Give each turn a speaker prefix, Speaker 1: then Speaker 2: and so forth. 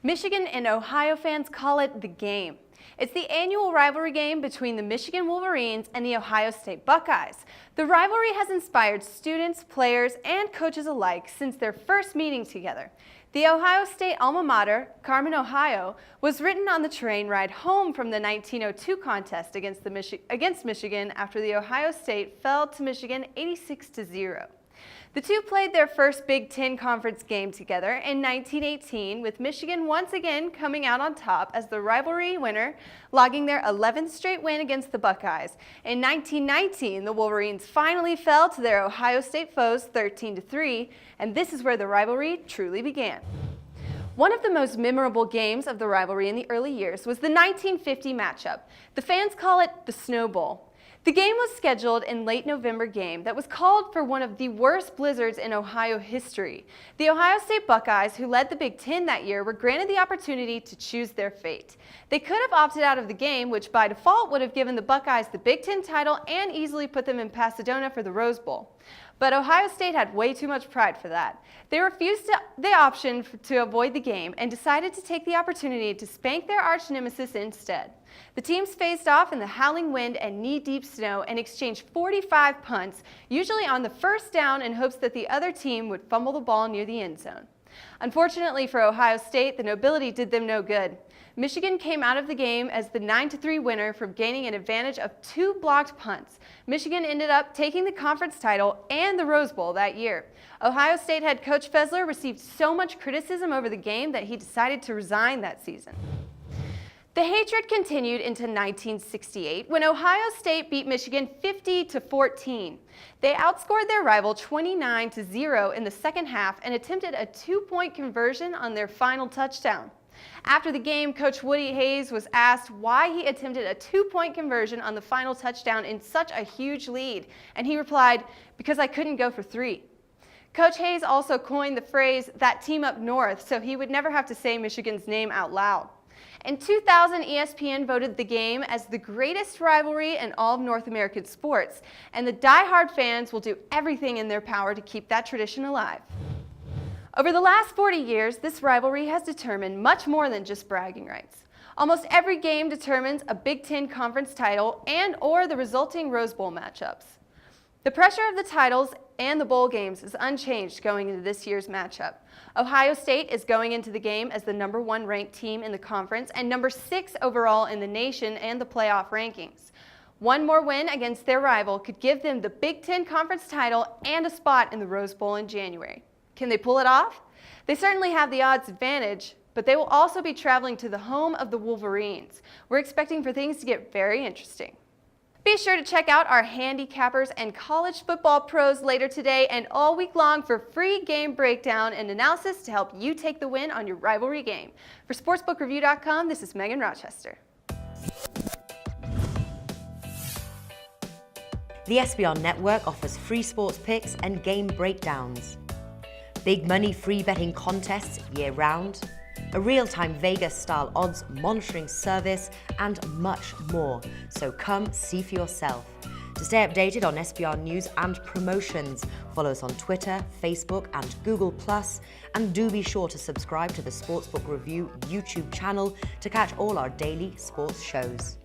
Speaker 1: Michigan and Ohio fans call it the game. It's the annual rivalry game between the Michigan Wolverines and the Ohio State Buckeyes. The rivalry has inspired students, players, and coaches alike since their first meeting together. The Ohio State alma mater, Carmen, Ohio, was written on the train ride home from the 1902 contest against Michigan after the Ohio State fell to Michigan 86-0. The two played their first Big Ten Conference game together in 1918, with Michigan once again coming out on top as the rivalry winner, logging their 11th straight win against the Buckeyes. In 1919, the Wolverines finally fell to their Ohio State foes 13-3, and this is where the rivalry truly began. One of the most memorable games of the rivalry in the early years was the 1950 matchup. The fans call it the Snow Bowl. The game was scheduled in late November game that was called for one of the worst blizzards in Ohio history. The Ohio State Buckeyes, who led the Big Ten that year, were granted the opportunity to choose their fate. They could have opted out of the game, which by default would have given the Buckeyes the Big Ten title and easily put them in Pasadena for the Rose Bowl. But Ohio State had way too much pride for that. They refused the option to avoid the game and decided to take the opportunity to spank their arch nemesis instead. The teams faced off in the howling wind and knee-deep snow and exchanged 45 punts, usually on the first down, in hopes that the other team would fumble the ball near the end zone. Unfortunately for Ohio State, the nobility did them no good. Michigan came out of the game as the 9-3 winner from gaining an advantage of 2 blocked punts. Michigan ended up taking the conference title and the Rose Bowl that year. Ohio State head coach Fessler received so much criticism over the game that he decided to resign that season. The hatred continued into 1968 when Ohio State beat Michigan 50-14. They outscored their rival 29-0 in the second half and attempted a 2-point conversion on their final touchdown. After the game, Coach Woody Hayes was asked why he attempted a 2-point conversion on the final touchdown in such a huge lead, and he replied, "Because I couldn't go for 3. Coach Hayes also coined the phrase, "that team up north," so he would never have to say Michigan's name out loud. In 2000, ESPN voted the game as the greatest rivalry in all of North American sports, and the die-hard fans will do everything in their power to keep that tradition alive. Over the last 40 years, this rivalry has determined much more than just bragging rights. Almost every game determines a Big Ten Conference title and/or the resulting Rose Bowl matchups. The pressure of the titles and the bowl games is unchanged going into this year's matchup. Ohio State is going into the game as the #1 ranked team in the conference and #6 overall in the nation and the playoff rankings. One more win against their rival could give them the Big Ten Conference title and a spot in the Rose Bowl in January. Can they pull it off? They certainly have the odds advantage, but they will also be traveling to the home of the Wolverines. We're expecting for things to get very interesting. Be sure to check out our handicappers and college football pros later today and all week long for free game breakdown and analysis to help you take the win on your rivalry game. For sportsbookreview.com, this is Megan Rochester.
Speaker 2: The SBR Network offers free sports picks and game breakdowns, big money free betting contests year-round, a real-time Vegas-style odds monitoring service, and much more. So come see for yourself. To stay updated on SBR news and promotions, follow us on Twitter, Facebook, and Google+, and do be sure to subscribe to the Sportsbook Review YouTube channel to catch all our daily sports shows.